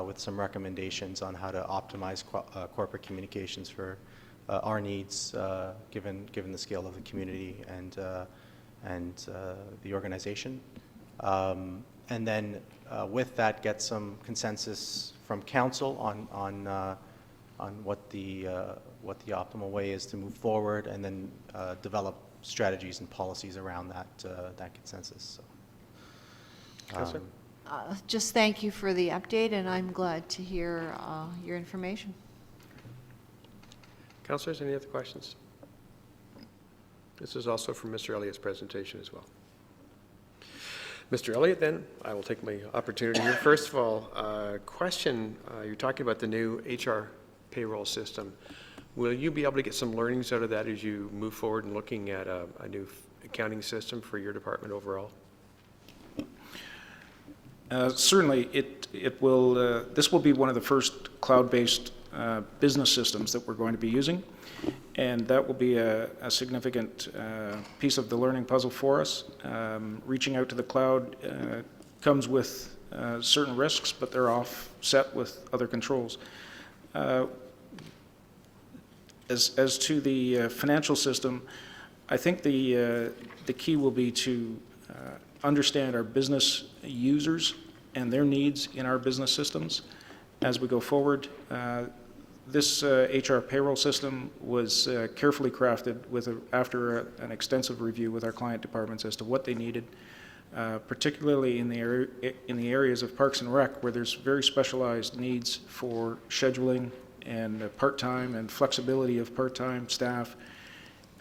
with some recommendations on how to optimize corporate communications for our needs, given the scale of the community and the organization. And then with that, get some consensus from council on what the optimal way is to move forward, and then develop strategies and policies around that consensus. So, just thank you for the update, and I'm glad to hear your information. Councillors, any other questions? This is also from Mr. Elliott's presentation as well. Mr. Elliott, then, I will take my opportunity here. First of all, question, you're talking about the new HR payroll system. Will you be able to get some learnings out of that as you move forward in looking at a new accounting system for your department overall? Certainly, it will. This will be one of the first cloud-based business systems that we're going to be using, and that will be a significant piece of the learning puzzle for us. Reaching out to the cloud comes with certain risks, but they're offset with other controls. As to the financial system, I think the key will be to understand our business users and their needs in our business systems as we go forward. This HR payroll system was carefully crafted after an extensive review with our client departments as to what they needed, particularly in the areas of Parks and Rec, where there's very specialized needs for scheduling and part-time and flexibility of part-time staff,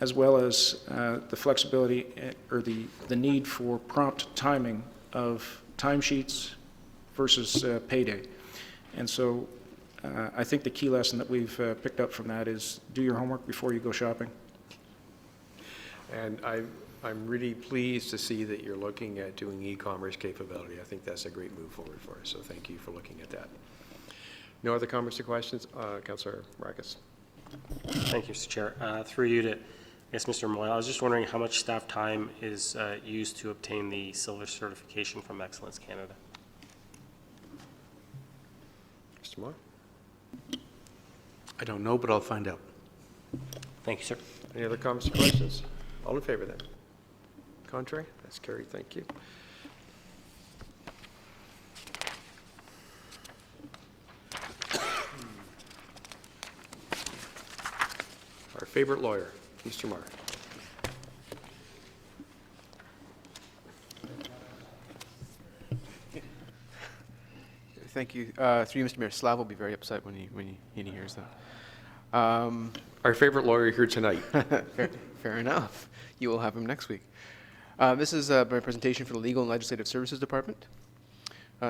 as well as the flexibility or the need for prompt timing of timesheets versus payday. And so I think the key lesson that we've picked up from that is do your homework before you go shopping. And I'm really pleased to see that you're looking at doing e-commerce capability. I think that's a great move forward for us, so thank you for looking at that. No other comments or questions? Councillor Marcus. Thank you, Mr. Chair. Through you to, Mr. Moyle, I was just wondering how much staff time is used to obtain the silver certification from Excellence Canada? Mr. Moyle? I don't know, but I'll find out. Thank you, sir. Any other comments or questions? All in favor then? Contrary? That's carried. Thank you. Our favorite lawyer, Mr. Marr. Thank you. Through you, Mr. Mayor, Slav will be very upset when he hears that. Our favorite lawyer here tonight. Fair enough. You will have him next week. This is my presentation for the Legal and Legislative Services Department.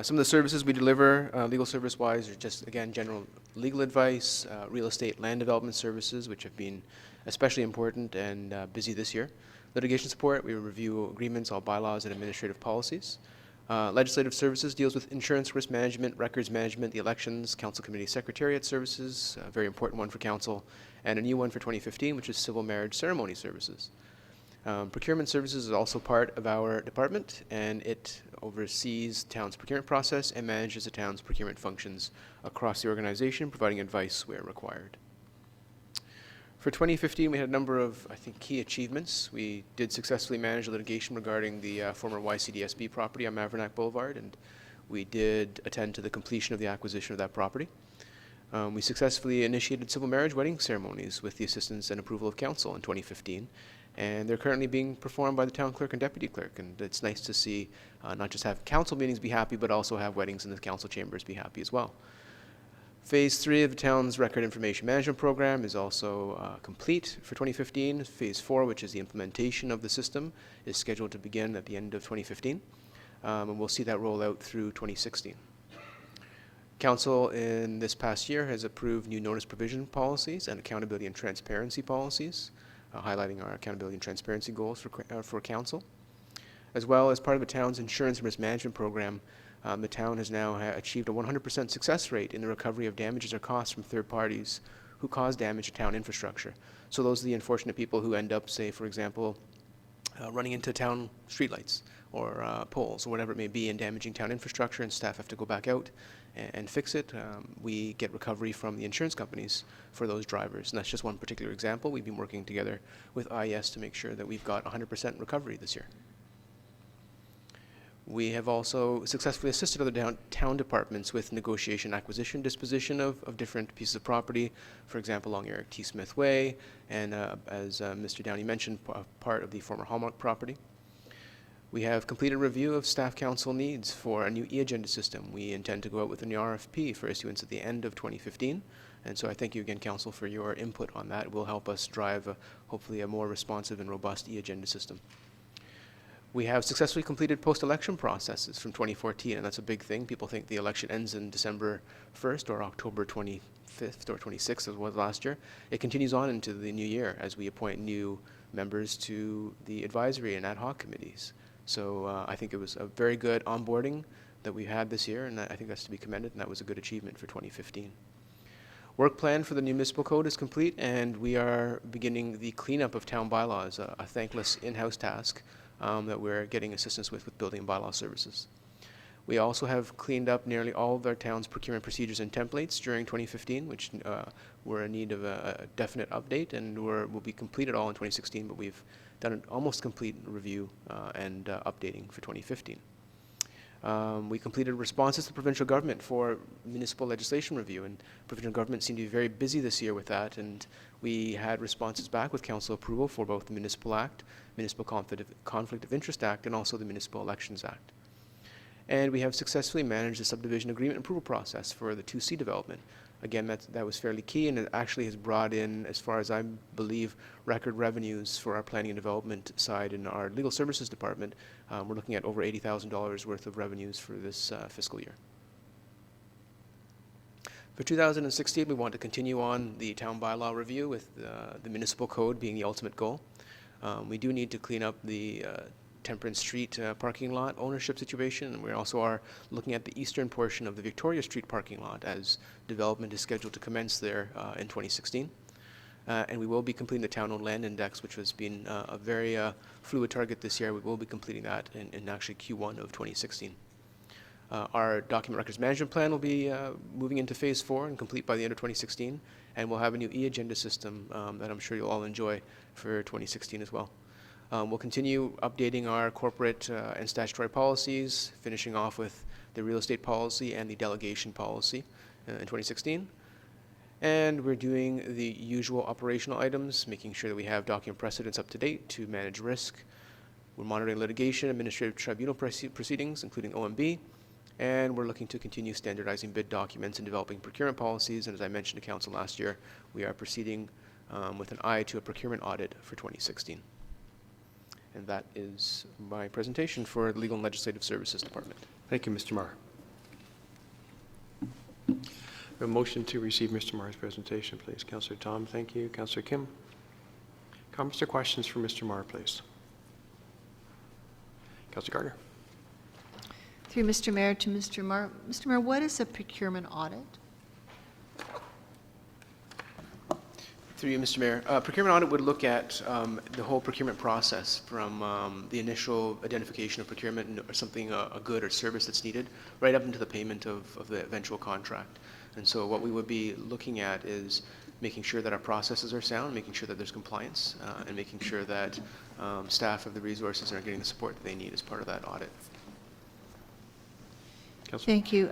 Some of the services we deliver, legal service-wise, are just, again, general legal advice, real estate land development services, which have been especially important and busy this year. Litigation support, we review agreements, all bylaws, and administrative policies. Legislative services deals with insurance, risk management, records management, the elections, council committee secretariat services, a very important one for council, and a new one for 2015, which is civil marriage ceremony services. Procurement services is also part of our department, and it oversees town's procurement process and manages the town's procurement functions across the organization, providing advice where required. For 2015, we had a number of, I think, key achievements. We did successfully manage litigation regarding the former YCDSB property on Mavernack Boulevard, and we did attend to the completion of the acquisition of that property. We successfully initiated civil marriage wedding ceremonies with the assistance and approval of council in 2015, and they're currently being performed by the town clerk and deputy clerk, and it's nice to see not just have council meetings be happy, but also have weddings in the council chambers be happy as well. Phase 3 of the town's record information management program is also complete for 2015. Phase 4, which is the implementation of the system, is scheduled to begin at the end of 2015, and we'll see that roll out through 2016. Council in this past year has approved new notice provision policies and accountability and transparency policies, highlighting our accountability and transparency goals for council. As well, as part of the town's insurance and risk management program, the town has now achieved a 100% success rate in the recovery of damages or costs from third parties who cause damage to town infrastructure. So those are the unfortunate people who end up, say, for example, running into town streetlights poles or whatever it may be and damaging town infrastructure and staff have to go back out and fix it, we get recovery from the insurance companies for those drivers. And that's just one particular example. We've been working together with IES to make sure that we've got 100% recovery this year. We have also successfully assisted other town departments with negotiation, acquisition, disposition of different pieces of property, for example, along Eric T. Smith Way, and as Mr. Downey mentioned, part of the former Hallmark property. We have completed a review of staff council needs for a new e-agenda system. We intend to go out with a new RFP for issuance at the end of 2015. And so I thank you again, Council, for your input on that. It will help us drive, hopefully, a more responsive and robust e-agenda system. We have successfully completed post-election processes from 2014, and that's a big thing. People think the election ends in December 1st or October 25th or 26th, as was last year. It continues on into the new year as we appoint new members to the advisory and ad hoc committees. So I think it was a very good onboarding that we had this year, and I think that's to be commended, and that was a good achievement for 2015. Work plan for the new municipal code is complete, and we are beginning the cleanup of town bylaws, a thankless in-house task that we're getting assistance with building and bylaw services. We also have cleaned up nearly all of our town's procurement procedures and templates during 2015, which were in need of a definite update, and will be completed all in 2016, but we've done an almost complete review and updating for 2015. We completed responses to provincial government for municipal legislation review, and provincial government seemed to be very busy this year with that, and we had responses back with council approval for both the Municipal Act, Municipal Conflict of Interest Act, and also the Municipal Elections Act. And we have successfully managed the subdivision agreement approval process for the 2C development. Again, that was fairly key, and it actually has brought in, as far as I believe, record revenues for our planning and development side in our legal services department. We're looking at over $80,000 worth of revenues for this fiscal year. For 2016, we want to continue on the town bylaw review with the municipal code being the ultimate goal. We do need to clean up the Temperance Street parking lot ownership situation, and we also are looking at the eastern portion of the Victoria Street parking lot as development is scheduled to commence there in 2016. And we will be completing the town-owned land index, which has been a very fluid target this year. We will be completing that in actually Q1 of 2016. Our document records management plan will be moving into phase 4 and complete by the end of 2016, and we'll have a new e-agenda system that I'm sure you'll all enjoy for 2016 as well. We'll continue updating our corporate and statutory policies, finishing off with the real estate policy and the delegation policy in 2016. And we're doing the usual operational items, making sure that we have document precedents up to date to manage risk. We're monitoring litigation, administrative tribunal proceedings, including OMB. And we're looking to continue standardizing bid documents and developing procurement policies. And as I mentioned to council last year, we are proceeding with an eye to a procurement audit for 2016. And that is my presentation for the Legal and Legislative Services Department. Thank you, Mr. Marr. A motion to receive Mr. Marr's presentation, please. Councillor Tom, thank you. Councillor Kim. Comments or questions for Mr. Marr, please? Councillor Gardner. Through Mr. Mayor to Mr. Marr. Mr. Mayor, what is a procurement audit? Through you, Mr. Mayor. Procurement audit would look at the whole procurement process from the initial identification of procurement or something, a good or service that's needed, right up into the payment of the eventual contract. And so what we would be looking at is making sure that our processes are sound, making sure that there's compliance, and making sure that staff have the resources and are getting the support that they need as part of that audit. Councillor. Thank you.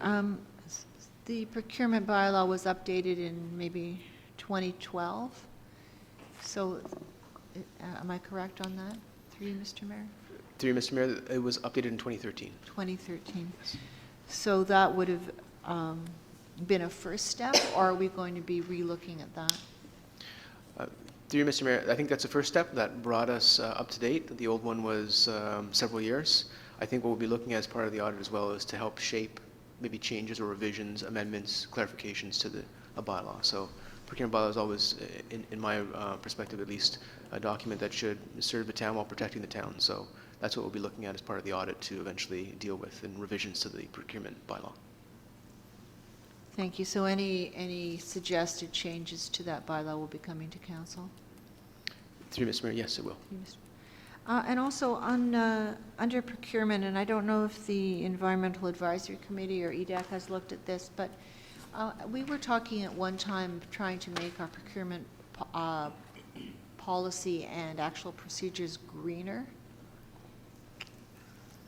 The procurement bylaw was updated in maybe 2012. So am I correct on that? Through you, Mr. Mayor? Through you, Mr. Mayor, it was updated in 2013. 2013. So that would have been a first step, or are we going to be relooking at that? Through you, Mr. Mayor, I think that's the first step that brought us up to date. The old one was several years. I think what we'll be looking at as part of the audit as well is to help shape maybe changes or revisions, amendments, clarifications to a bylaw. So procurement bylaw is always, in my perspective at least, a document that should serve the town while protecting the town. So that's what we'll be looking at as part of the audit to eventually deal with in revisions to the procurement bylaw. Thank you. So any suggested changes to that bylaw will be coming to council? Through you, Mr. Mayor, yes, it will. And also on, under procurement, and I don't know if the Environmental Advisory Committee or EDAC has looked at this, but we were talking at one time trying to make our procurement policy and actual procedures greener.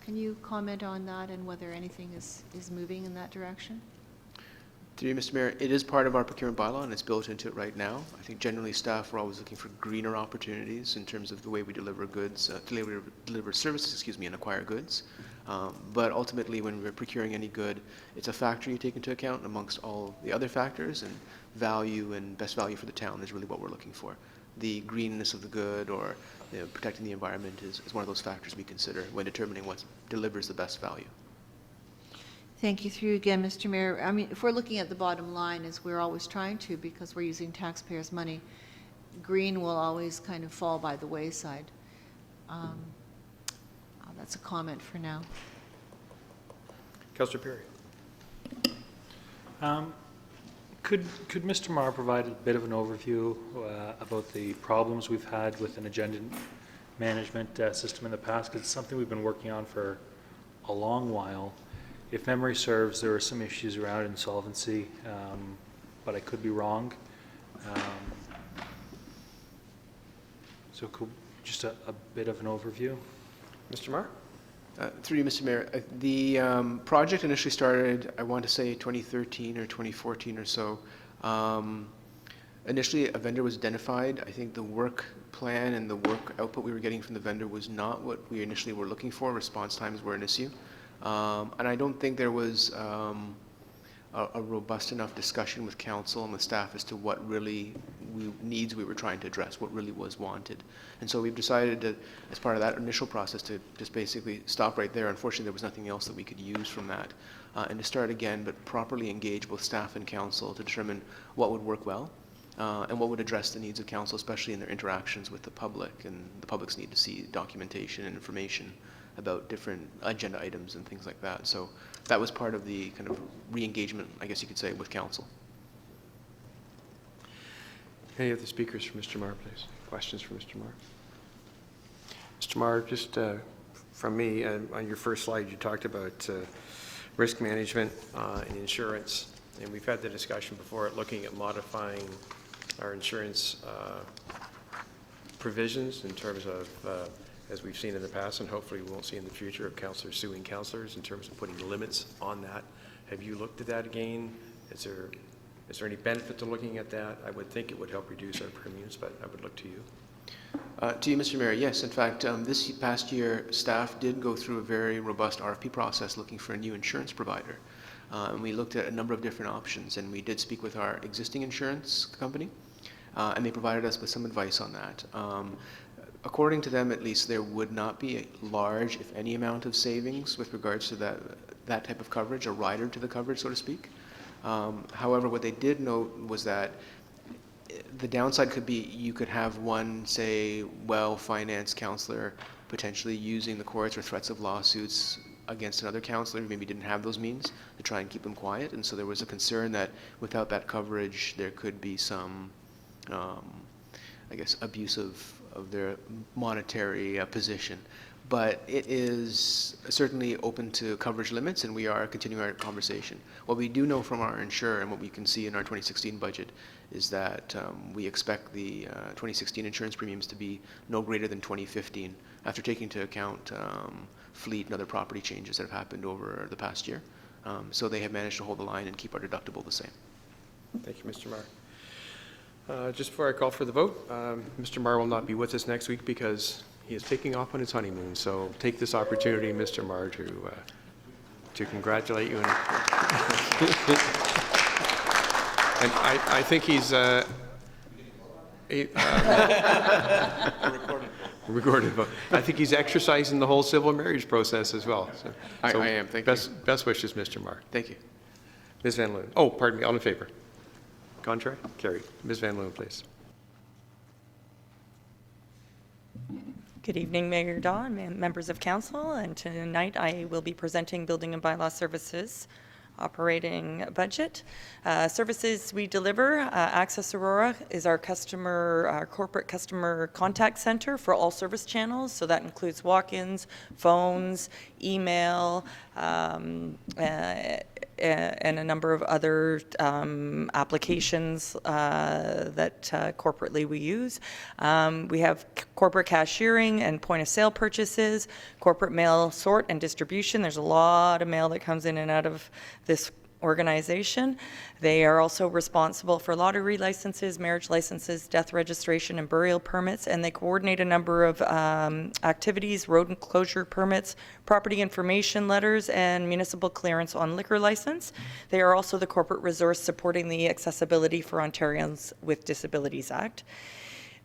Can you comment on that and whether anything is moving in that direction? Through you, Mr. Mayor, it is part of our procurement bylaw, and it's built into it right now. I think generally staff are always looking for greener opportunities in terms of the way we deliver goods, deliver services, and acquire goods. But ultimately, when we're procuring any good, it's a factor you take into account amongst all the other factors, and value and best value for the town is really what we're looking for. The greenness of the good or protecting the environment is one of those factors we consider when determining what delivers the best value. Thank you. Through you again, Mr. Mayor. I mean, if we're looking at the bottom line, as we're always trying to, because we're using taxpayers' money, green will always kind of fall by the wayside. That's a comment for now. Councillor Perry. Could Mr. Marr provide a bit of an overview about the problems we've had with an agenda management system in the past? Because it's something we've been working on for a long while. If memory serves, there were some issues around insolvency, but I could be wrong. So just a bit of an overview. Mr. Marr? Through you, Mr. Mayor, the project initially started, I want to say 2013 or 2014 or so. Initially, a vendor was identified. I think the work plan and the work output we were getting from the vendor was not what we initially were looking for. Response times were an issue. And I don't think there was a robust enough discussion with council and with staff as to what really needs we were trying to address, what really was wanted. And so we've decided to, as part of that initial process, to just basically stop right there. Unfortunately, there was nothing else that we could use from that. And to start again, but properly engage both staff and council to determine what would work well and what would address the needs of council, especially in their interactions with the public and the public's need to see documentation and information about different agenda items and things like that. So that was part of the kind of re-engagement, I guess you could say, with council. Any other speakers for Mr. Marr, please? Questions for Mr. Marr? Mr. Marr, just from me, on your first slide, you talked about risk management and insurance. And we've had the discussion before looking at modifying our insurance provisions in terms of as we've seen in the past, and hopefully we won't see in the future, of councillors suing councillors in terms of putting limits on that. Have you looked at that again? Is there any benefit to looking at that? I would think it would help reduce our premiums, but I would look to you. To you, Mr. Mayor, yes. In fact, this past year, staff did go through a very robust RFP process looking for a new insurance provider. And we looked at a number of different options, and we did speak with our existing insurance company, and they provided us with some advice on that. According to them, at least, there would not be a large, if any, amount of savings with regards to that type of coverage, a rider to the coverage, so to speak. However, what they did note was that the downside could be you could have one, say, well-financed counselor potentially using the courts or threats of lawsuits against another counselor who maybe didn't have those means to try and keep them quiet. And so there was a concern that without that coverage, there could be some, I guess, abuse of their monetary position. But it is certainly open to coverage limits, and we are continuing our conversation. What we do know from our insurer and what we can see in our 2016 budget is that we expect the 2016 insurance premiums to be no greater than 2015 after taking into account fleet and other property changes that have happened over the past year. So they have managed to hold the line and keep our deductible the same. Thank you, Mr. Marr. Just before I call for the vote, Mr. Marr will not be with us next week because he is taking off on his honeymoon. So take this opportunity, Mr. Marr, to congratulate you. And I think he's recorded vote. I think he's exercising the whole civil marriage process as well. So I am. Thank you. Best wishes, Mr. Marr. Thank you. Ms. Van Loon. Oh, pardon me. All in favor? Contrary? Carried. Ms. Van Loon, please. Good evening, Mayor Dawn, members of council, and tonight I will be presenting Building and Bylaw Services operating budget. Services we deliver, Access Aurora is our corporate customer contact center for all service channels. So that includes walk-ins, phones, email, and a number of other applications that corporately we use. We have corporate cashiering and point of sale purchases, corporate mail sort and distribution. There's a lot of mail that comes in and out of this organization. They are also responsible for lottery licenses, marriage licenses, death registration, and burial permits, and they coordinate a number of activities, road closure permits, property information letters, and municipal clearance on liquor license. They are also the corporate resource supporting the Accessibility for Ontarians with Disabilities Act.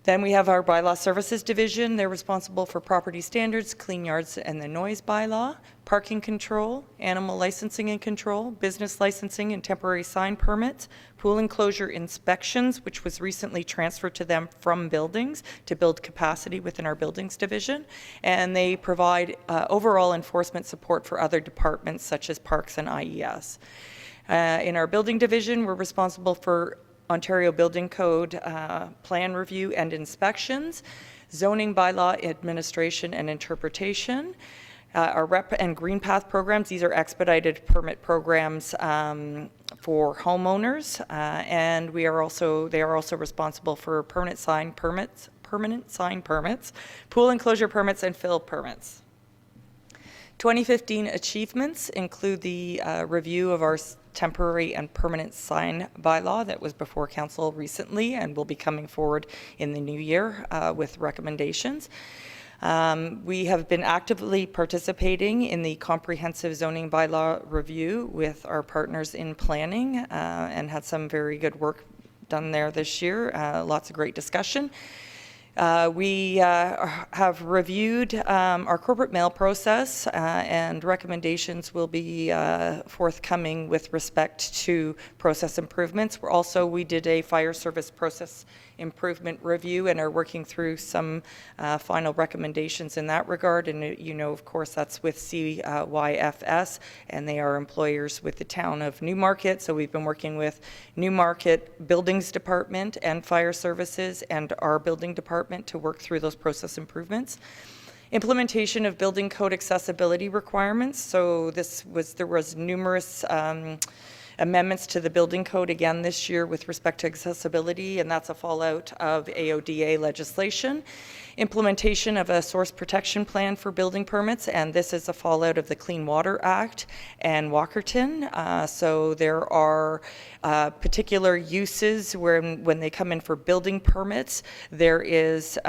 Then we have our bylaw services division. They're responsible for property standards, clean yards, and the noise bylaw, parking control, animal licensing and control, business licensing and temporary sign permits, pool enclosure inspections, which was recently transferred to them from buildings to build capacity within our buildings division. And they provide overall enforcement support for other departments such as parks and IES. In our building division, we're responsible for Ontario Building Code plan review and inspections, zoning bylaw administration and interpretation, our REP and Green Path programs. These are expedited permit programs for homeowners, and they are also responsible for permanent sign permits, pool enclosure permits, and fill permits. 2015 achievements include the review of our temporary and permanent sign bylaw that was before council recently and will be coming forward in the new year with recommendations. We have been actively participating in the comprehensive zoning bylaw review with our partners in planning and had some very good work done there this year. Lots of great discussion. We have reviewed our corporate mail process and recommendations will be forthcoming with respect to process improvements. We did a fire service process improvement review and are working through some final recommendations in that regard. And you know, of course, that's with CYFS, and they are employers with the town of Newmarket. So we've been working with Newmarket Buildings Department and Fire Services and our building department to work through those process improvements. Implementation of building code accessibility requirements. So there was numerous amendments to the building code again this year with respect to accessibility, and that's a fallout of AODA legislation. Implementation of a source protection plan for building permits, and this is a fallout of the Clean Water Act and Walkerton. So there are particular uses where when they come in for building permits, there is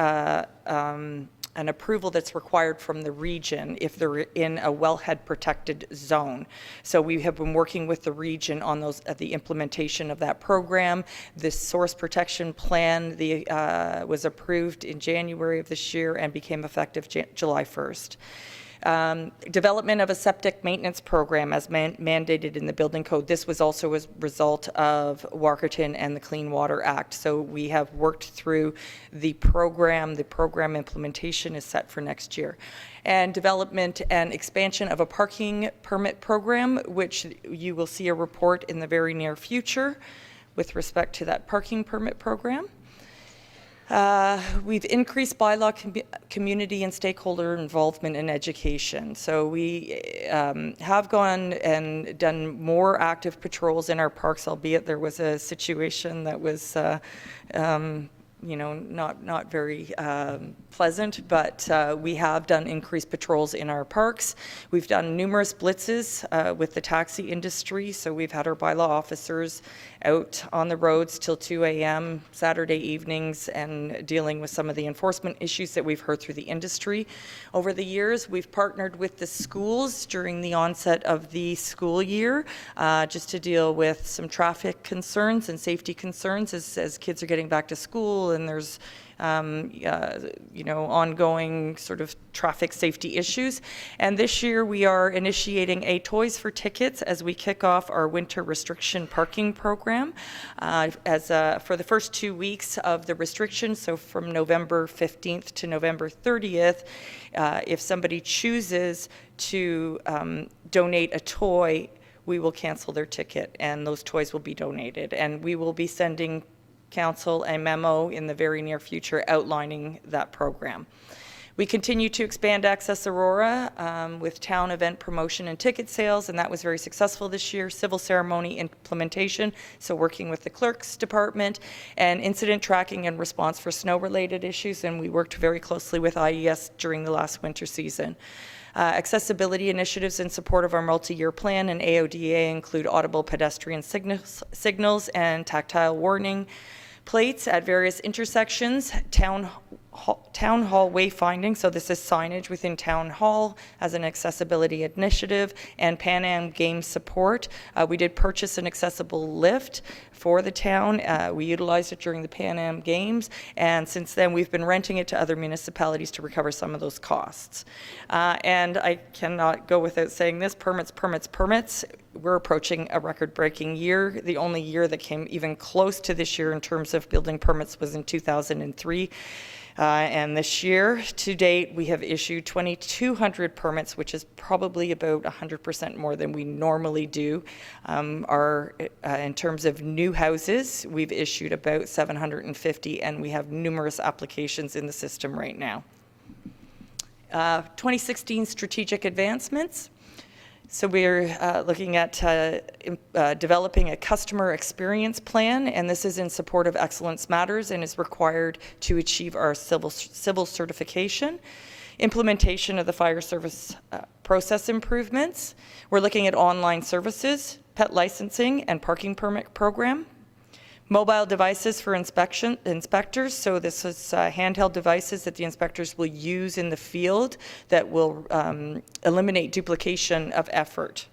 an approval that's required from the region if they're in a wellhead protected zone. So we have been working with the region on the implementation of that program. This source protection plan was approved in January of this year and became effective July 1st. Development of a septic maintenance program as mandated in the building code. This was also as a result of Walkerton and the Clean Water Act. So we have worked through the program. The program implementation is set for next year. And development and expansion of a parking permit program, which you will see a report in the very near future with respect to that parking permit program. We've increased bylaw community and stakeholder involvement in education. So we have gone and done more active patrols in our parks, albeit there was a situation that was not very pleasant, but we have done increased patrols in our parks. We've done numerous blitzes with the taxi industry, so we've had our bylaw officers out on the roads till 2 a.m. Saturday evenings and dealing with some of the enforcement issues that we've heard through the industry. Over the years, we've partnered with the schools during the onset of the school year just to deal with some traffic concerns and safety concerns as kids are getting back to school and there's ongoing sort of traffic safety issues. And this year we are initiating a Toys for Tickets as we kick off our winter restriction parking program for the first 2 weeks of the restriction. So from November 15th to November 30th, if somebody chooses to donate a toy, we will cancel their ticket, and those toys will be donated. And we will be sending council a memo in the very near future outlining that program. We continue to expand Access Aurora with town event promotion and ticket sales, and that was very successful this year. Civil ceremony implementation, so working with the clerk's department, and incident tracking and response for snow-related issues, and we worked very closely with IES during the last winter season. Accessibility initiatives in support of our multi-year plan and AODA include audible pedestrian signals and tactile warning plates at various intersections, town hall wayfinding, so this is signage within town hall as an accessibility initiative, and Pan Am game support. We did purchase an accessible lift for the town. We utilized it during the Pan Am games, and since then we've been renting it to other municipalities to recover some of those costs. And I cannot go without saying this, permits. We're approaching a record-breaking year. The only year that came even close to this year in terms of building permits was in 2003. And this year, to date, we have issued 2,200 permits, which is probably about 100% more than we normally do. In terms of new houses, we've issued about 750, and we have numerous applications in the system right now. 2016 strategic advancements. So we're looking at developing a customer experience plan, and this is in support of Excellence Matters and is required to achieve our civil certification. Implementation of the fire service process improvements. We're looking at online services, pet licensing, and parking permit program. Mobile devices for inspectors, so this is handheld devices that the inspectors will use in the field that will eliminate duplication of effort.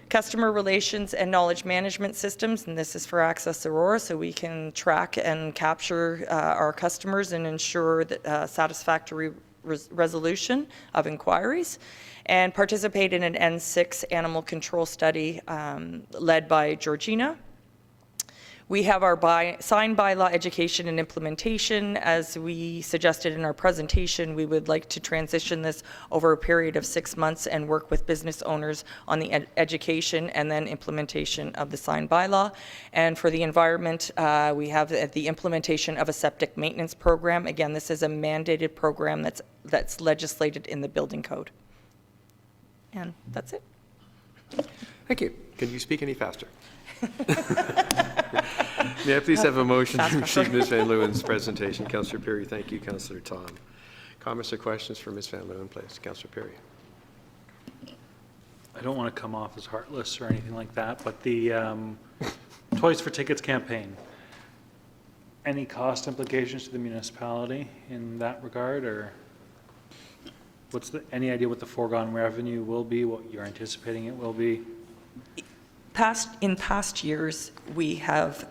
Customer relations and knowledge management systems, and this is for Access Aurora, so we can track and capture our customers and ensure that satisfactory resolution of inquiries, and participate in an N6 animal control study led by Georgina. We have our sign bylaw education and implementation. As we suggested in our presentation, we would like to transition this over a period of 6 months and work with business owners on the education and then implementation of the sign bylaw. And for the environment, we have the implementation of a septic maintenance program. Again, this is a mandated program that's legislated in the building code. And that's it. Thank you. Can you speak any faster? May I please have a motion to receive Ms. Van Leeuwen's presentation? Councillor Perry, thank you. Councillor Tom. Comments or questions for Ms. Van Leeuwen, please? Councillor Perry. I don't want to come off as heartless or anything like that, but the Toys for Tickets campaign, any cost implications to the municipality in that regard, or any idea what the foregone revenue will be, what you're anticipating it will be? In past years, we have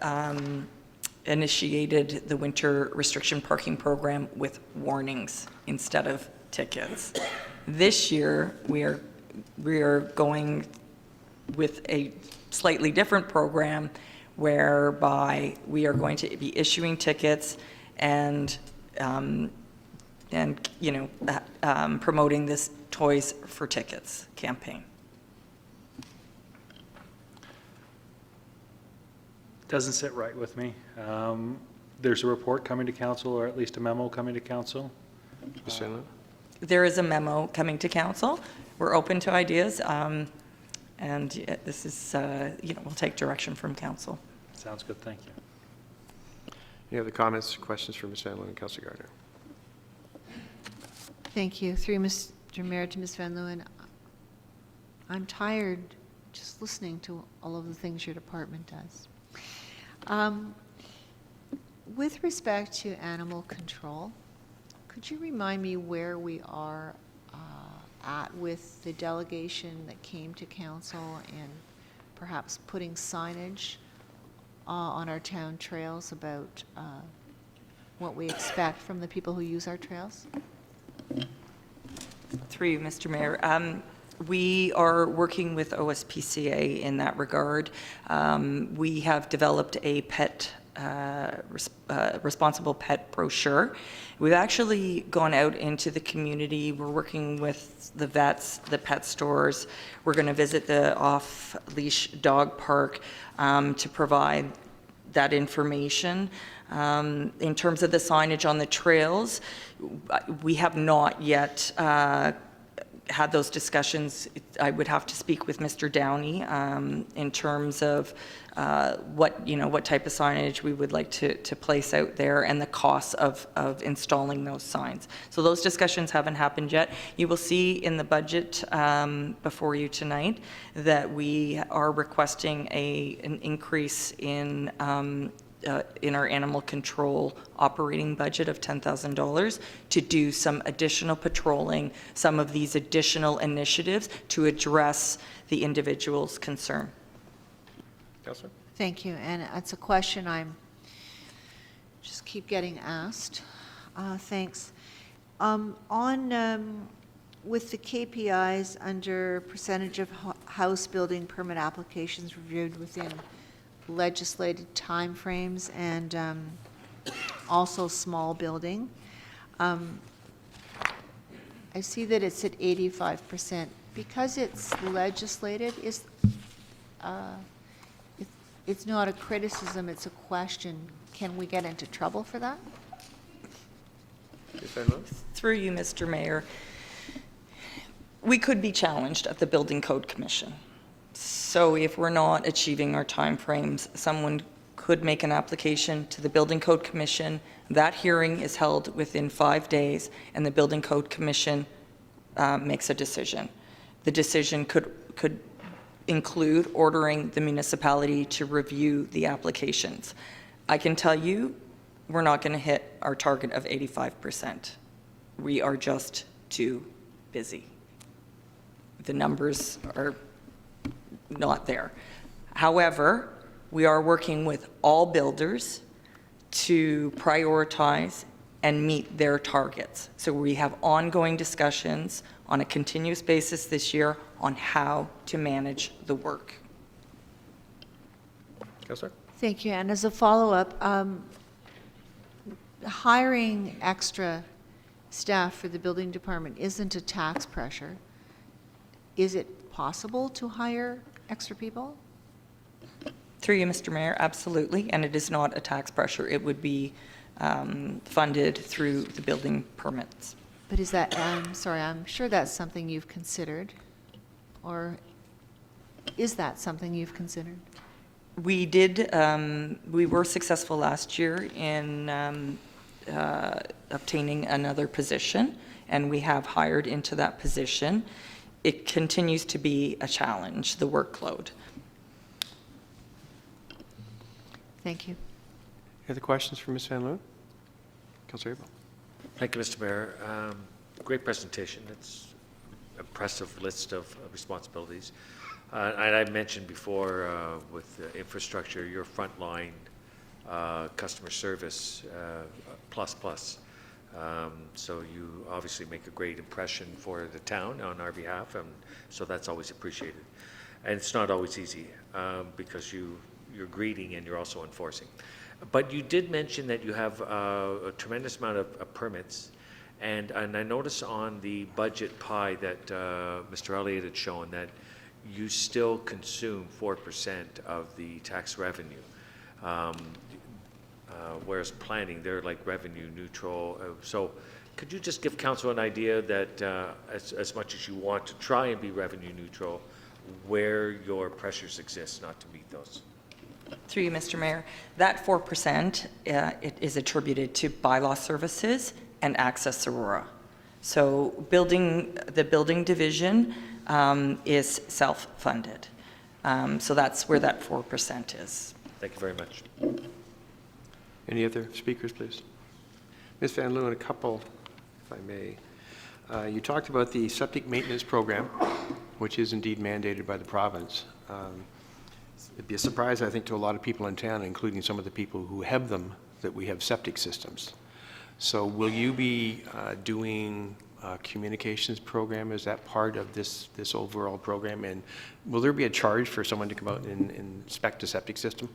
initiated the winter restriction parking program with warnings instead of tickets. This year, we are going with a slightly different program whereby we are going to be issuing tickets and promoting this Toys for Tickets campaign. Doesn't sit right with me. There's a report coming to council, or at least a memo coming to council. Ms. Van Leeuwen? There is a memo coming to council. We're open to ideas, and this is, we'll take direction from council. Sounds good, thank you. Any other comments, questions for Ms. Van Leeuwen and Councillor Gardner? Thank you. Through Mr. Mayor to Ms. Van Leeuwen, I'm tired just listening to all of the things your department does. With respect to animal control, could you remind me where we are at with the delegation that came to council and perhaps putting signage on our town trails about what we expect from the people who use our trails? Through you, Mr. Mayor. We are working with OSPCA in that regard. We have developed a pet responsible pet brochure. We've actually gone out into the community. We're working with the vets, the pet stores. We're going to visit the off-leash dog park to provide that information. In terms of the signage on the trails, we have not yet had those discussions. I would have to speak with Mr. Downey in terms of what type of signage we would like to place out there and the costs of installing those signs. So those discussions haven't happened yet. You will see in the budget before you tonight that we are requesting an increase in our animal control operating budget of $10,000 to do some additional patrolling, some of these additional initiatives to address the individual's concern. Councillor? Thank you, and it's a question I'm just keep getting asked. Thanks. With the KPIs under percentage of house building permit applications reviewed within legislated timeframes and also small building, I see that it's at 85%. Because it's legislated, it's not a criticism, it's a question. Can we get into trouble for that? Ms. Van Loon? Through you, Mr. Mayor, we could be challenged at the Building Code Commission. So if we're not achieving our timeframes, someone could make an application to the Building Code Commission. That hearing is held within 5 days, and the Building Code Commission makes a decision. The decision could include ordering the municipality to review the applications. I can tell you, we're not going to hit our target of 85%. We are just too busy. The numbers are not there. However, we are working with all builders to prioritize and meet their targets. So we have ongoing discussions on a continuous basis this year on how to manage the work. Councillor? Thank you, and as a follow-up, hiring extra staff for the building department isn't a tax pressure. Is it possible to hire extra people? Through you, Mr. Mayor, absolutely, and it is not a tax pressure. It would be funded through the building permits. But is that, I'm sorry, I'm sure that's something you've considered, or is that something you've considered? We did, we were successful last year in obtaining another position, and we have hired into that position. It continues to be a challenge, the workload. Thank you. Any other questions for Ms. Van Loon? Councillor Abel? Thank you, Mr. Mayor. Great presentation. It's an impressive list of responsibilities. And I mentioned before with infrastructure, your frontline customer service plus. So you obviously make a great impression for the town on our behalf, and so that's always appreciated. And it's not always easy because you're greeting and you're also enforcing. But you did mention that you have a tremendous amount of permits, and I noticed on the budget pie that Mr. Elliott had shown that you still consume 4% of the tax revenue. Whereas planning, they're like revenue neutral. So could you just give council an idea that as much as you want to try and be revenue neutral, where your pressures exist not to meet those? Through you, Mr. Mayor, that 4% it is attributed to bylaw services and Access Aurora. So the building division is self-funded. So that's where that 4% is. Thank you very much. Any other speakers, please? Ms. Van Loon, a couple, if I may. You talked about the septic maintenance program, which is indeed mandated by the province. It'd be a surprise, I think, to a lot of people in town, including some of the people who have them, that we have septic systems. So will you be doing a communications program? Is that part of this overall program? And will there be a charge for someone to come out and inspect a septic system?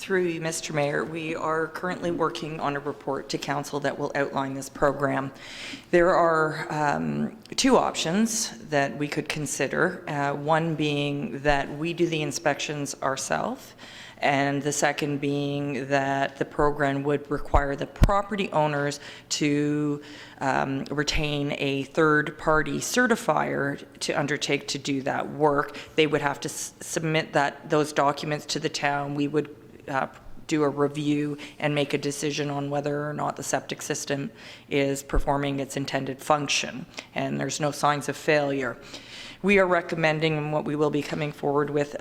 Through you, Mr. Mayor, we are currently working on a report to council that will outline this program. There are two options that we could consider, one being that we do the inspections ourselves, and the second being that the program would require the property owners to retain a third-party certifier to undertake to do that work. They would have to submit those documents to the town. We would do a review and make a decision on whether or not the septic system is performing its intended function, and there's no signs of failure. We are recommending, and what we will be coming forward with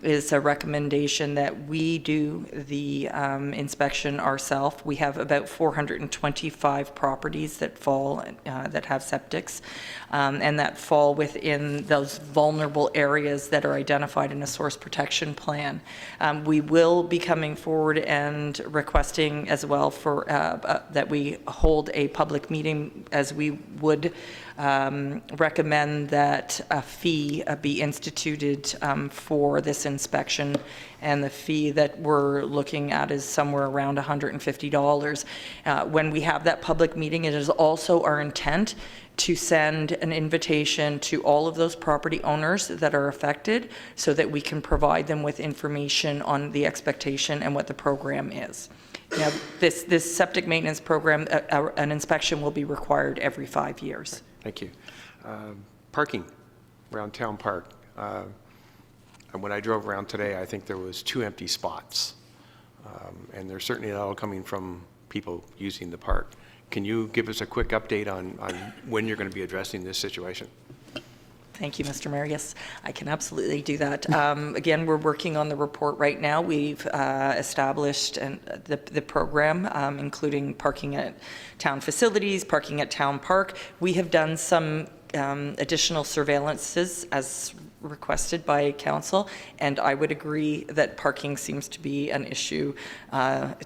is a recommendation that we do the inspection ourselves. We have about 425 properties that fall, that have septics, and that fall within those vulnerable areas that are identified in a source protection plan. We will be coming forward and requesting as well for that we hold a public meeting, as we would recommend that a fee be instituted for this inspection, and the fee that we're looking at is somewhere around $150. When we have that public meeting, it is also our intent to send an invitation to all of those property owners that are affected, so that we can provide them with information on the expectation and what the program is. Now, this septic maintenance program, an inspection will be required every 5 years. Thank you. Parking around Town Park. And when I drove around today, I think there was 2 empty spots. And they're certainly not all coming from people using the park. Can you give us a quick update on when you're going to be addressing this situation? Thank you, Mr. Mayor. Yes, I can absolutely do that. Again, we're working on the report right now. We've established the program, including parking at town facilities, parking at Town Park. We have done some additional surveillances as requested by council, and I would agree that parking seems to be an issue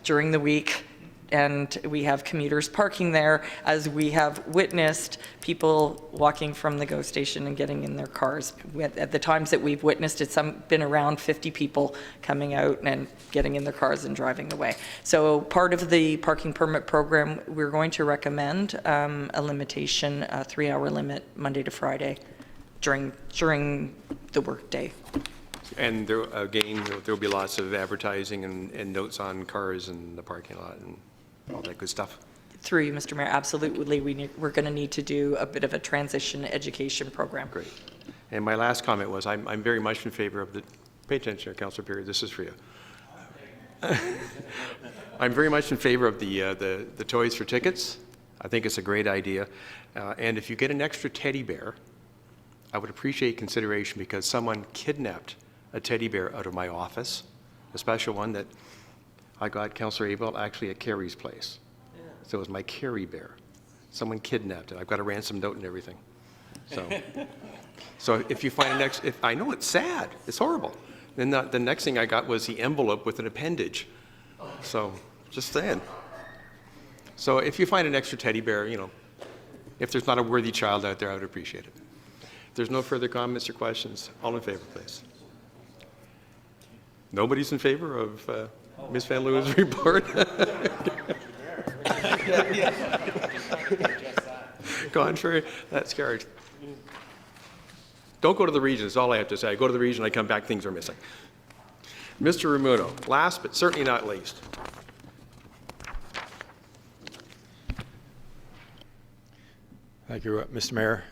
during the week. And we have commuters parking there, as we have witnessed people walking from the GO station and getting in their cars. At the times that we've witnessed, it's been around 50 people coming out and getting in their cars and driving away. So part of the parking permit program, we're going to recommend a limitation, a 3-hour limit, Monday to Friday, during the workday. And there, again, there'll be lots of advertising and notes on cars in the parking lot and all that good stuff. Through you, Mr. Mayor, absolutely. We're going to need to do a bit of a transition education program. Great. And my last comment was, I'm very much in favor of the, pay attention here, Councillor Perry, this is for you. I'm very much in favor of the toys for tickets. I think it's a great idea. And if you get an extra teddy bear, I would appreciate consideration, because someone kidnapped a teddy bear out of my office, a special one that I got, Councillor Abel, actually at Carrie's place. Yeah. So it was my Carrie bear. Someone kidnapped it. I've got a ransom note and everything. So if you find I know it's sad, it's horrible. Then the next thing I got was the envelope with an appendage. So just saying. So if you find an extra teddy bear, you know, if there's not a worthy child out there, I would appreciate it. If there's no further comments or questions, all in favor, please. Nobody's in favor of Ms. Van Leeuwen's report? Contrary, that's carried. Don't go to the region, is all I have to say. I go to the region, I come back, things are missing. Mr. Ramuno, last but certainly not least. Thank you, Mr. Mayor,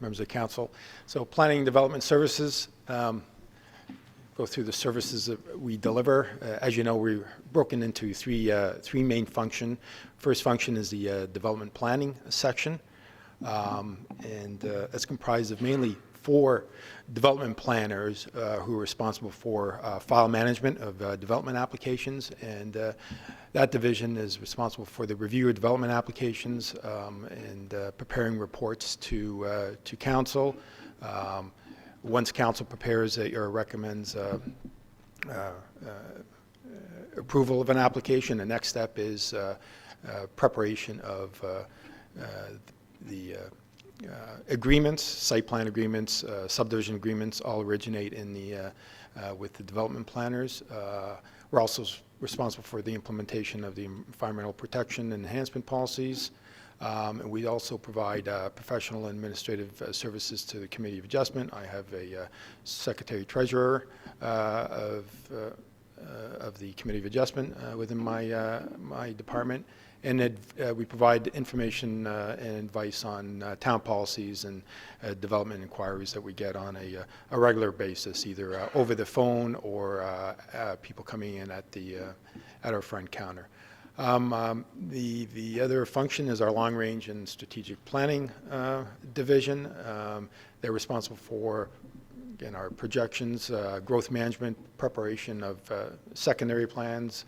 members of the council. So Planning and Development Services, go through the services that we deliver. As you know, we're broken into three main functions. First function is the development planning section, and it's comprised of mainly 4 development planners who are responsible for file management of development applications, and that division is responsible for the review of development applications and preparing reports to council. Once council prepares or recommends approval of an application, the next step is preparation of the agreements, site plan agreements, subdivision agreements, all originate in the with the development planners. We're also responsible for the implementation of the environmental protection and enhancement policies. And we also provide professional and administrative services to the Committee of Adjustment. I have a secretary-treasurer of the Committee of Adjustment within my department. And we provide information and advice on town policies and development inquiries that we get on a regular basis, either over the phone or people coming in at our front counter. The other function is our long-range and strategic planning division. They're responsible for, again, our projections, growth management, preparation of secondary plans,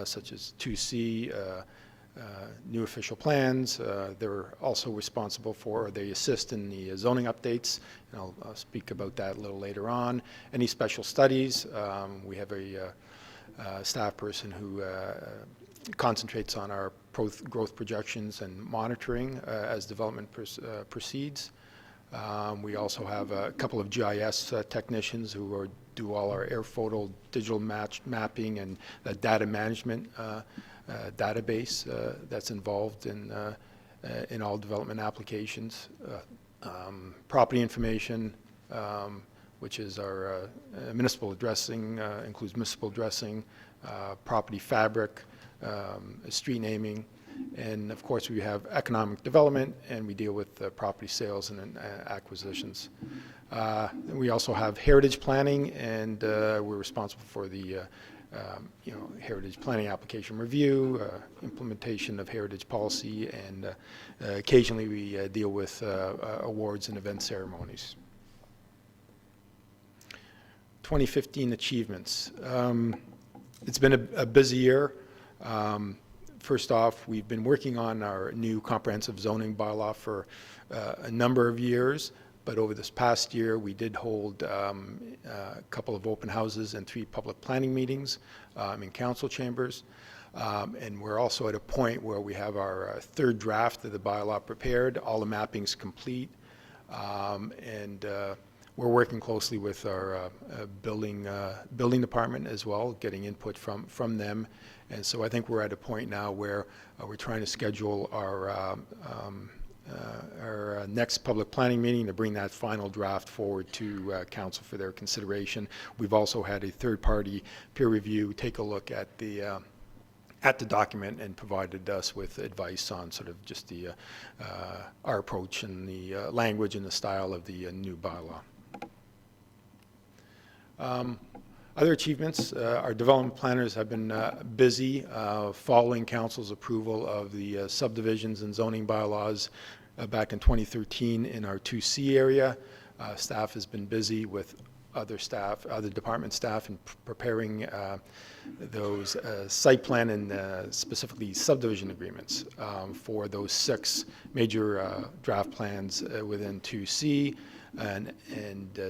such as 2C, new official plans. They're also responsible for, they assist in the zoning updates, and I'll speak about that a little later on. Any special studies, we have a staff person who concentrates on our growth projections and monitoring as development proceeds. We also have a couple of GIS technicians who do all our air photo digital mapping and data management database that's involved in all development applications. Property information, which is our municipal addressing, includes municipal addressing, property fabric, street naming, and of course we have economic development, and we deal with property sales and acquisitions. We also have heritage planning, and we're responsible for the heritage planning application review, implementation of heritage policy, and occasionally we deal with awards and event ceremonies. 2015 achievements. It's been a busy year. First off, we've been working on our new comprehensive zoning bylaw for a number of years, but over this past year we did hold a couple of open houses and 3 public planning meetings in council chambers. And we're also at a point where we have our third draft of the bylaw prepared, all the mapping's complete, and we're working closely with our building department as well, getting input from them. And so I think we're at a point now where we're trying to schedule our next public planning meeting to bring that final draft forward to council for their consideration. We've also had a third-party peer review take a look at the document and provided us with advice on sort of just our approach and the language and the style of the new bylaw. Other achievements, our development planners have been busy following council's approval of the subdivisions and zoning bylaws back in 2013 in our 2C area. Staff has been busy with other department staff in preparing those site plan and specifically subdivision agreements for those 6 major draft plans within 2C. And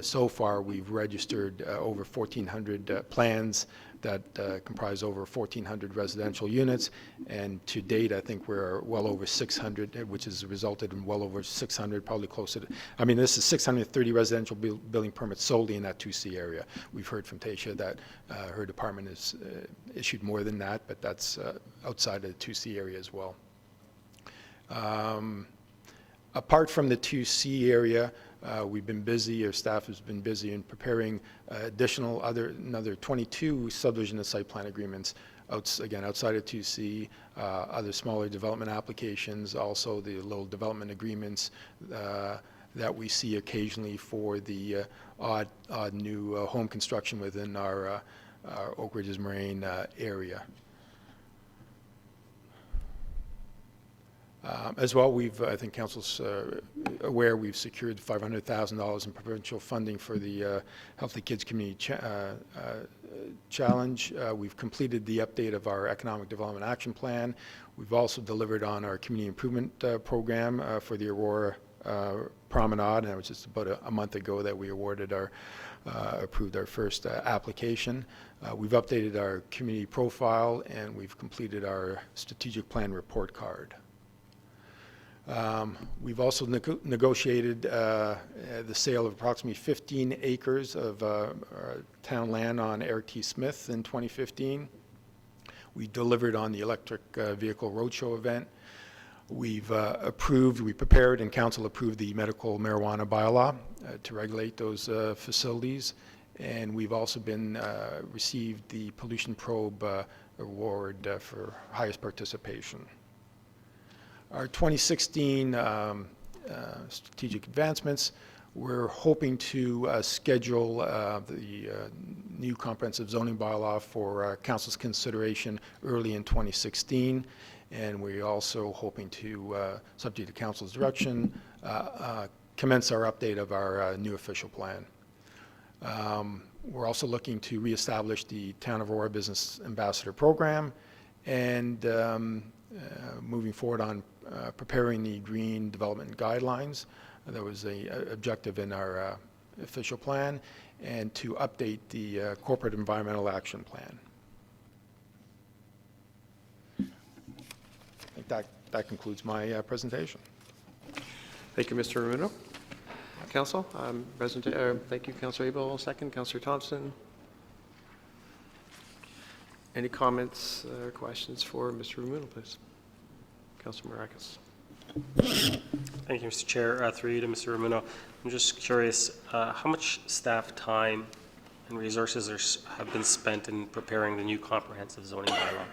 so far we've registered over 1,400 plans that comprise over 1,400 residential units, and to date I think we're well over 600, which has resulted in well over 600, probably closer to, I mean this is 630 residential building permits solely in that 2C area. We've heard from Tasha that her department has issued more than that, but that's outside of the 2C area as well. Apart from the 2C area, we've been busy, our staff has been busy in preparing another 22 subdivision and site plan agreements, again, outside of 2C, other smaller development applications, also the little development agreements that we see occasionally for the odd new home construction within our Oak Ridges Moraine area. As well, I think Council's aware, we've secured $500,000 in provincial funding for the Healthy Kids Community Challenge. We've completed the update of our Economic Development Action Plan. We've also delivered on our Community Improvement Program for the Aurora Promenade, and it was just about a month ago that we approved our first application. We've updated our community profile, and we've completed our strategic plan report card. We've also negotiated the sale of approximately 15 acres of town land on Eric T. Smith in 2015. We delivered on the electric vehicle roadshow event. We've we prepared and council approved the medical marijuana bylaw to regulate those facilities. And we've also received the pollution probe award for highest participation. Our 2016 strategic advancements, we're hoping to schedule the new comprehensive zoning bylaw for council's consideration early in 2016. And we're also hoping to, subject to council's direction, commence our update of our new official plan. We're also looking to reestablish the Town of Aurora Business Ambassador Program and moving forward on preparing the Green Development Guidelines. That was an objective in our official plan, and to update the Corporate Environmental Action Plan. I think that concludes my presentation. Thank you, Mr. Ramuno. Council, thank you, Councillor Abel. Second, Councillor Thompson. Any comments or questions for Mr. Ramuno, please? Councillor Maracas. Thank you, Mr. Chair. Through you to Mr. Ramuno. I'm just curious, how much staff time and resources have been spent in preparing the new comprehensive zoning bylaw?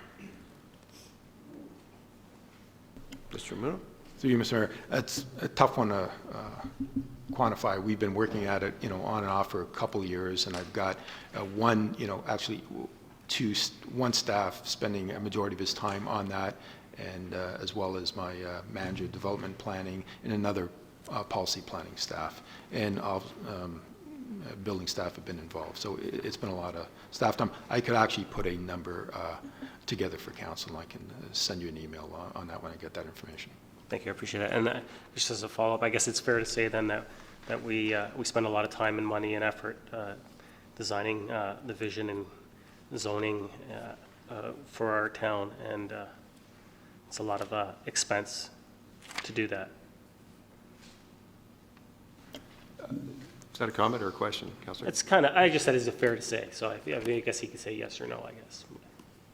Mr. Ramuno. Through you, Mr. Mayor. It's a tough one to quantify. We've been working at it, on and off for a couple of years, and I've got one staff spending a majority of his time on that, and as well as my manager of development planning and another policy planning staff, and building staff have been involved. So it's been a lot of staff time. I could actually put a number together for council, and I can send you an email on that when I get that information. Thank you, I appreciate it. And just as a follow-up, I guess it's fair to say then that we spend a lot of time and money and effort designing the vision and zoning for our town, and it's a lot of expense to do that. Is that a comment or a question, Councillor? It's kind of, I just said, is it fair to say? So I guess he could say yes or no, I guess.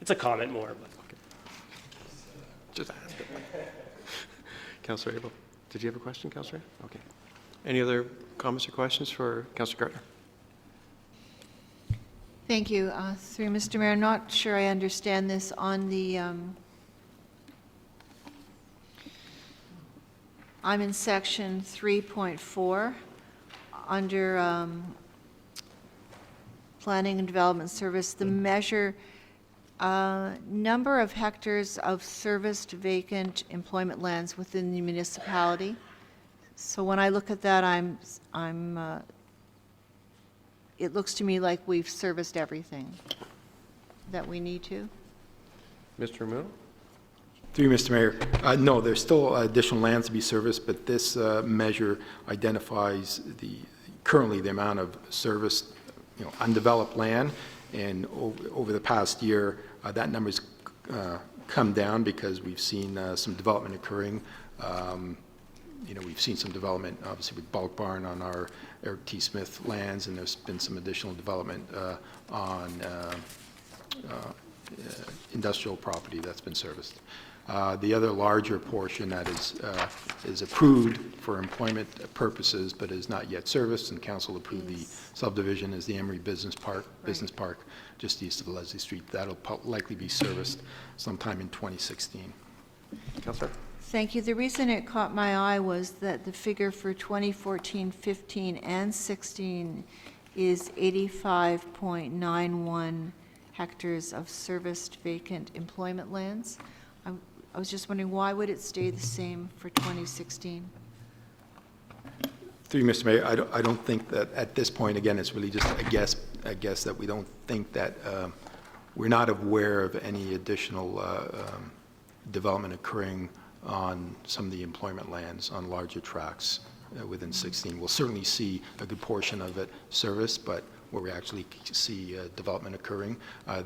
It's a comment more, but. Okay. Just ask it. Councillor Abel, did you have a question, Councillor? Okay. Any other comments or questions for Councillor Gardner? Thank you. Through Mr. Mayor, I'm not sure I understand this. On the, I'm in section 3.4 under Planning and Development Service, the measure number of hectares of serviced vacant employment lands within the municipality. So when I look at that, it looks to me like we've serviced everything that we need to. Mr. Ramuno? Through you, Mr. Mayor. No, there's still additional lands to be serviced, but this measure identifies currently the amount of serviced, undeveloped land, and over the past year, that number's come down because we've seen some development occurring. We've seen some development, obviously, with Bulk Barn on our Eric T. Smith lands, and there's been some additional development on industrial property that's been serviced. The other larger portion that is approved for employment purposes but is not yet serviced, and council approved the subdivision, is the Emery Business Park, just east of Leslie Street. That'll likely be serviced sometime in 2016. Councillor? Thank you. The reason it caught my eye was that the figure for 2014, 15, and 16 is 85.91 hectares of serviced vacant employment lands. I was just wondering, why would it stay the same for 2016? Through you, Mr. Mayor, I don't think that at this point, again, it's really just a guess that we don't think that we're not aware of any additional development occurring on some of the employment lands on larger tracts within 16. We'll certainly see a good portion of it serviced, but where we actually see development occurring,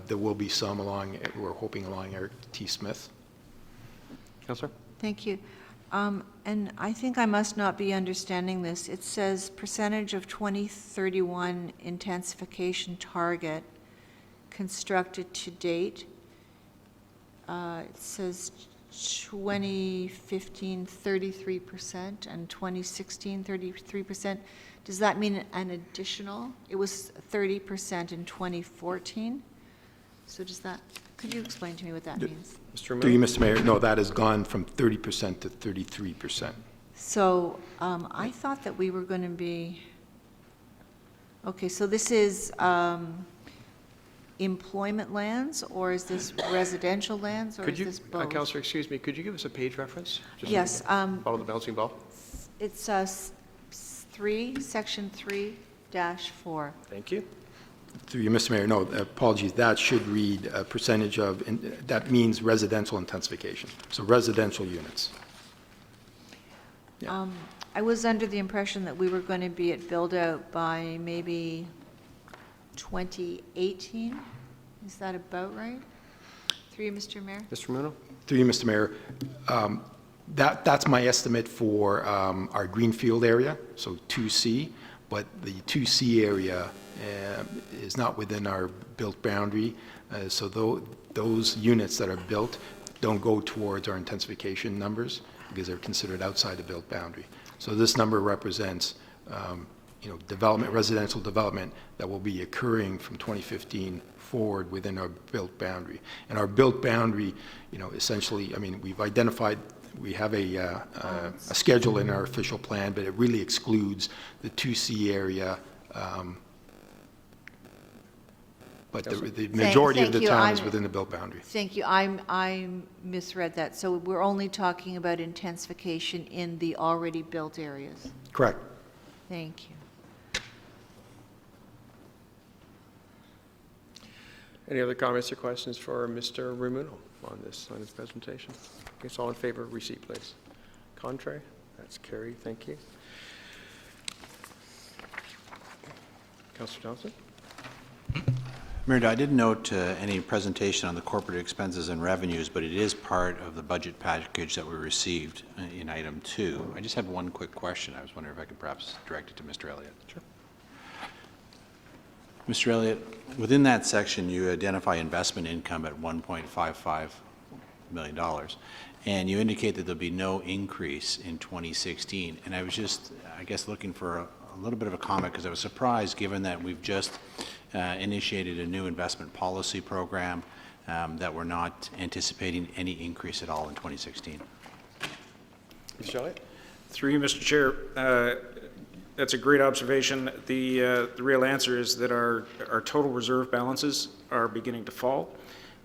there will be some we're hoping along Eric T. Smith. Councillor? Thank you. And I think I must not be understanding this. It says percentage of 2031 intensification target constructed to date. it says 2015, 33%, and 2016, 33%. Does that mean an additional? It was 30% in 2014. So does that, could you explain to me what that means? Mr. Through you, Ramon? Mr. Mayor, no, that has gone from 30% to 33%. So I thought that we were going to be, okay, so this is employment lands, or is this residential lands, or Could is you, this both? Counselor, excuse me, could you give us a page reference? Just so we Yes, can Follow the bouncing ball? it's section 3-4. Thank you. Through you, Mr. Mayor, no, apologies, that should read a percentage of, that means residential intensification, so residential units. Yeah. I was under the impression that we were going to be at build-out by maybe 2018. Is that about right? Through you, Mr. Mayor? Mr. Muno? Through you, Mr. Mayor, that's my estimate for our greenfield area, so 2C, but the 2C area is not within our built boundary, so those units that are built don't go towards our intensification numbers because they're considered outside the built boundary. So this number represents, development, residential development that will be occurring from 2015 forward within our built boundary. And our built boundary, essentially, I mean, we've identified, we have a schedule in our official plan, but it really excludes the 2C area. But the majority of the Thank you. town is within the built boundary. Thank you. I misread that. So we're only talking about intensification in the already built areas. Correct. Thank you. Any other comments or questions for Mr. Ramuno on his presentation? Okay, so all in favor of receipt, please. Contrary? That's carried. Thank you. Councillor Johnson? Mayor, I didn't note any presentation on the corporate expenses and revenues, but it is part of the budget package that we received in item 2. I just have one quick question. I was wondering if I could perhaps direct it to Mr. Elliott. Sure. Mr. Elliott, within that section, you identify investment income at $1.55 million, and you indicate that there'll be no increase in 2016. And I was just, I guess, looking for a little bit of a comment because I was surprised, given that we've just initiated a new investment policy program, that we're not anticipating any increase at all in 2016. Mr. Elliott? Through you, Mr. Chair, that's a great observation. The real answer is that our total reserve balances are beginning to fall,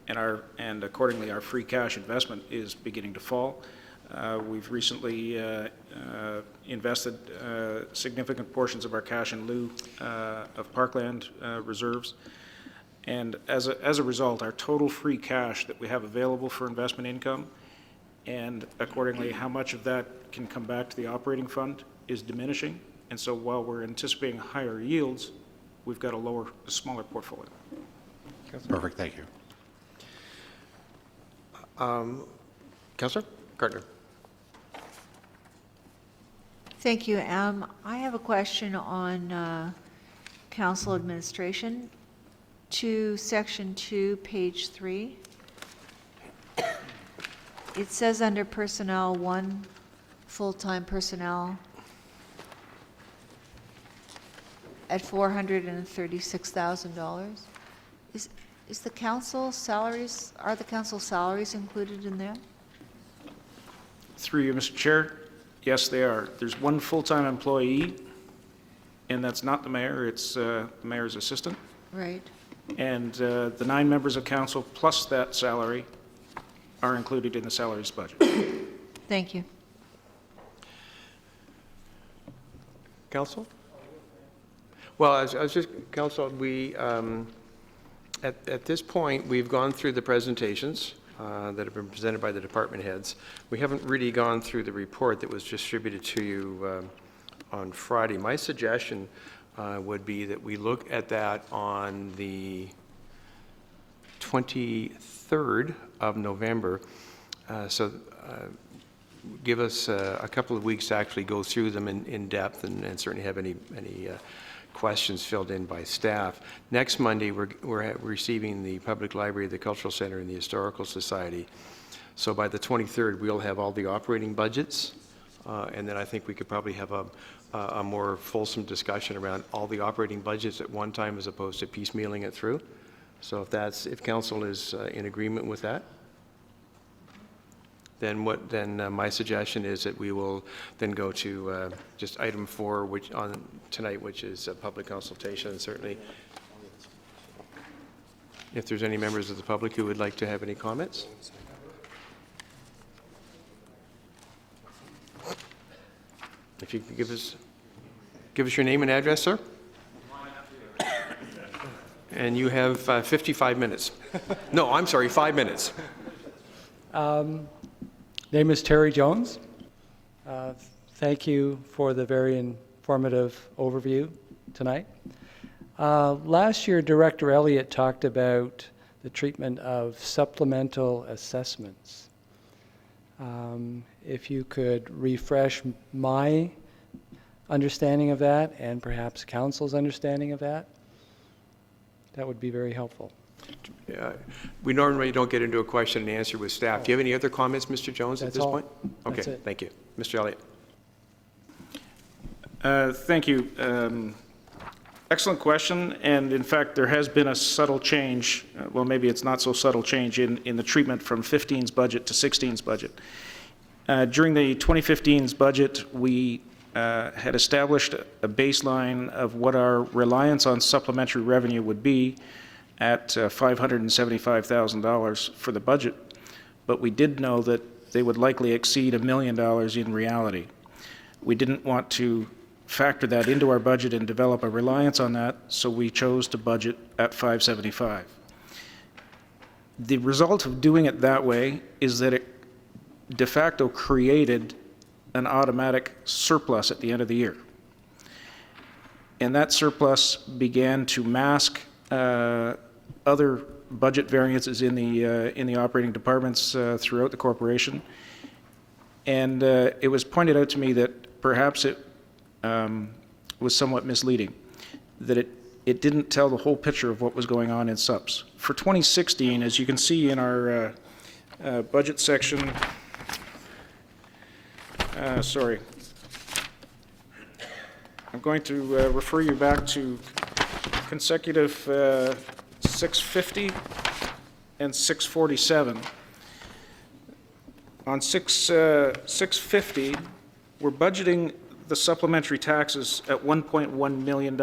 and accordingly our free cash investment is beginning to fall. We've recently invested significant portions of our cash in lieu of parkland reserves, and as a result, our total free cash that we have available for investment income, and accordingly how much of that can come back to the operating fund, is diminishing. And so while we're anticipating higher yields, we've got a smaller portfolio. Perfect, thank you. Councillor Gardner? Thank you. I have a question on council administration. To section 2, page 3. It says under personnel, 1 full-time personnel at $436,000. Is the council salaries, are the council salaries included in there? Through you, Mr. Chair, yes, they are. There's 1 full-time employee, and that's not the mayor, it's the mayor's assistant. Right. And the 9 members of council plus that salary are included in the salaries budget. Thank you. Council? Well, I was just, Council, we, at this point, we've gone through the presentations that have been presented by the department heads. We haven't really gone through the report that was distributed to you on Friday. My suggestion would be that we look at that on the 23rd of November. Give us a couple of weeks to actually go through them in depth and certainly have any questions filled in by staff. Next Monday, we're receiving the Public Library, the Cultural Center, and the Historical Society. So by the 23rd, we'll have all the operating budgets, and then I think we could probably have a more fulsome discussion around all the operating budgets at one time as opposed to piecemealing it through. So if council is in agreement with that, then my suggestion is that we will then go to just item 4 tonight, which is public consultation. And certainly, if there's any members of the public who would like to have any comments. If you could give us your name and address, sir. And you have 55 minutes. No, I'm sorry, 5 minutes. Name is Terry Jones. Thank you for the very informative overview tonight. Last year, Director Elliott talked about the treatment of supplemental assessments. If you could refresh my understanding of that and perhaps council's understanding of that, that would be very helpful. We normally don't get into a question and answer with staff. Do you have any other comments, Mr. Jones, at this point? Okay, That's it. thank you. Mr. Elliott. Thank you. Excellent question, and in fact, there has been a subtle change, well, maybe it's not so subtle change in the treatment from 15's budget to 16's budget. During the 2015's budget, we had established a baseline of what our reliance on supplementary revenue would be at $575,000 for the budget, but we did know that they would likely exceed $1 million in reality. We didn't want to factor that into our budget and develop a reliance on that, so we chose to budget at 575. The result of doing it that way is that it de facto created an automatic surplus at the end of the year. And that surplus began to mask other budget variances in the operating departments throughout the corporation. And it was pointed out to me that perhaps it was somewhat misleading, that it didn't tell the whole picture of what was going on in subs. For 2016, as you can see in our budget section, sorry, I'm going to refer you back to consecutive 650 and 647. On 650, we're budgeting the supplementary taxes at $1.1 million,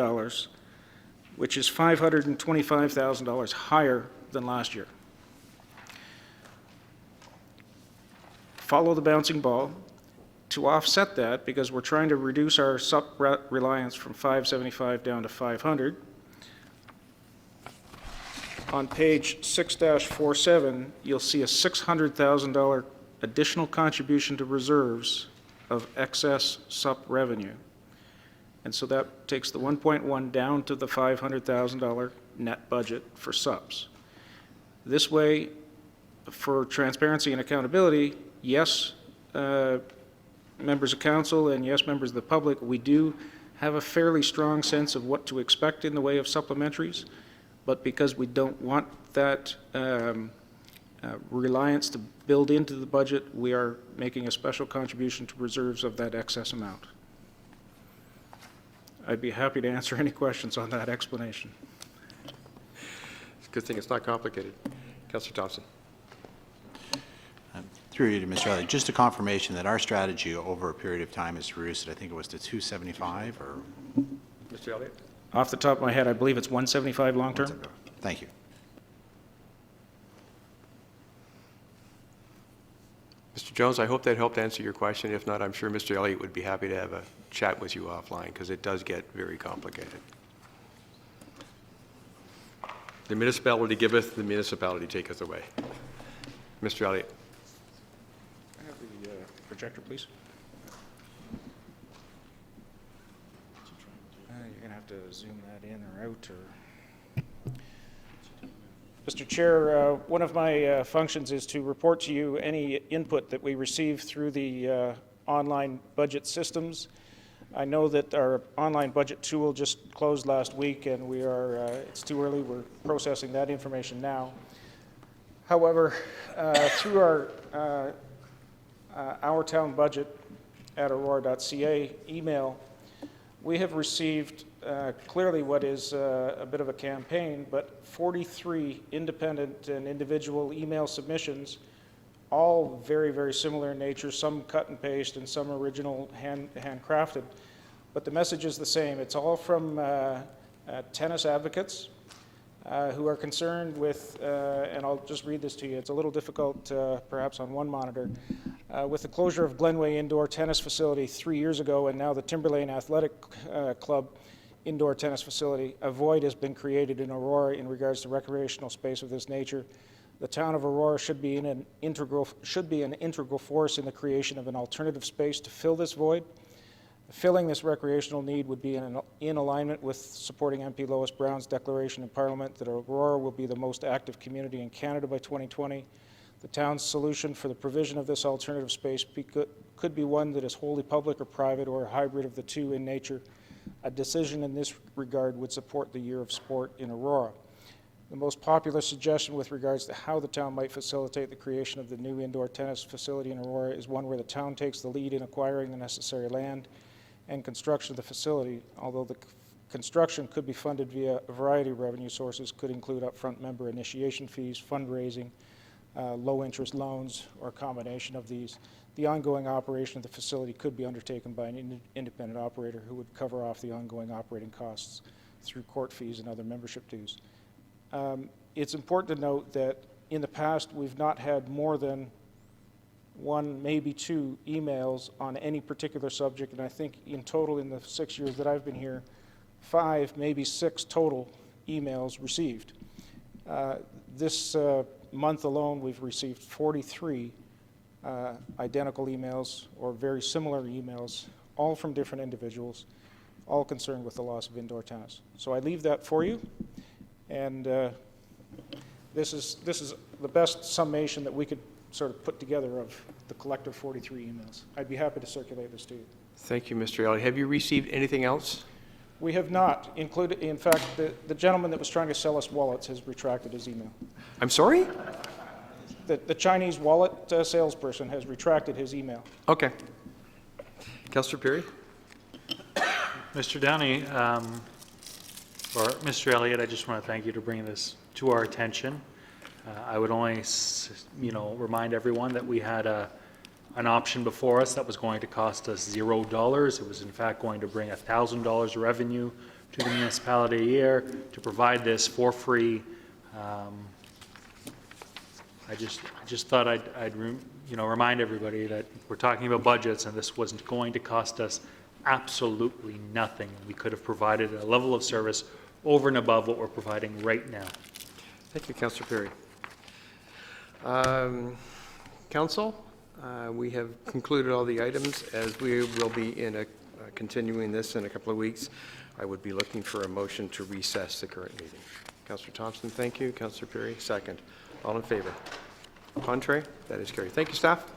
which is $525,000 higher than last year. Follow the bouncing ball. To offset that, because we're trying to reduce our sup reliance from 575 down to 500, on page 6-47, you'll see a $600,000 additional contribution to reserves of excess sup revenue. And so that takes the 1.1 down to the $500,000 net budget for subs. This way, for transparency and accountability, yes, members of council and yes, members of the public, we do have a fairly strong sense of what to expect in the way of supplementaries, but because we don't want that reliance to build into the budget, we are making a special contribution to reserves of that excess amount. I'd be happy to answer any questions on that explanation. It's a good thing it's not complicated. Councillor Thompson. Through you to Mr. Elliott, just a confirmation that our strategy over a period of time is to reduce it, I think it was to 275 or? Mr. Elliott? Off the top of my head, I believe it's 175 long-term. Thank you. Mr. Jones, I hope that helped answer your question. If not, I'm sure Mr. Elliott would be happy to have a chat with you offline, because it does get very complicated. The municipality giveth, the municipality taketh away. Mr. Elliott. Can I have the projector, please? You're going to have to zoom that in or out. Mr. Chair, one of my functions is to report to you any input that we receive through the online budget systems. I know that our online budget tool just closed last week, and we are, it's too early, we're processing that information now. However, through our town budget at aurora.ca email, we have received clearly what is a bit of a campaign, but 43 independent and individual email submissions, all very, very similar in nature, some cut and paste and some original handcrafted. But the message is the same. It's all from tennis advocates who are concerned with, and I'll just read this to you, it's a little difficult perhaps on one monitor, with the closure of Glenway Indoor Tennis Facility 3 years ago and now the Timberlane Athletic Club indoor tennis facility, a void has been created in Aurora in regards to recreational space of this nature. The town of Aurora should be an integral force in the creation of an alternative space to fill this void. Filling this recreational need would be in alignment with supporting MP Lois Brown's declaration in Parliament that Aurora will be the most active community in Canada by 2020. The town's solution for the provision of this alternative space could be one that is wholly public or private or a hybrid of the two in nature. A decision in this regard would support the Year of Sport in Aurora. The most popular suggestion with regards to how the town might facilitate the creation of the new indoor tennis facility in Aurora is one where the town takes the lead in acquiring the necessary land and construction of the facility, although the construction could be funded via a variety of revenue sources, could include upfront member initiation fees, fundraising, low-interest loans, or a combination of these. The ongoing operation of the facility could be undertaken by an independent operator who would cover off the ongoing operating costs through court fees and other membership dues. It's important to note that in the past we've not had more than one, maybe two emails on any particular subject, and I think in total in the 6 years that I've been here, 5, maybe 6 total emails received. This month alone we've received 43 identical emails or very similar emails, all from different individuals, all concerned with the loss of indoor tennis. So I leave that for you, and this is the best summation that we could sort of put together of the collective 43 emails. I'd be happy to circulate this to you. Thank you, Mr. Elliott. Have you received anything else? We have not included, in fact, the gentleman that was trying to sell us wallets has retracted his email. I'm sorry? The Chinese wallet salesperson has retracted his email. Okay. Councillor Perry? Mr. Downey, or Mr. Elliott, I just want to thank you for bringing this to our attention. I would only, remind everyone that we had an option before us that was going to cost us $0. It was in fact going to bring $1,000 revenue to the municipality a year to provide this for free. I just thought I'd remind everybody that we're talking about budgets, and this wasn't going to cost us absolutely nothing. We could have provided a level of service over and above what we're providing right now. Thank you, Councillor Perry. Council, we have concluded all the items. As we will be in continuing this in a couple of weeks, I would be looking for a motion to recess the current meeting. Councillor Thompson, thank you. Councillor Perry, second. All in favor? Contrary? That is carried. Thank you, staff.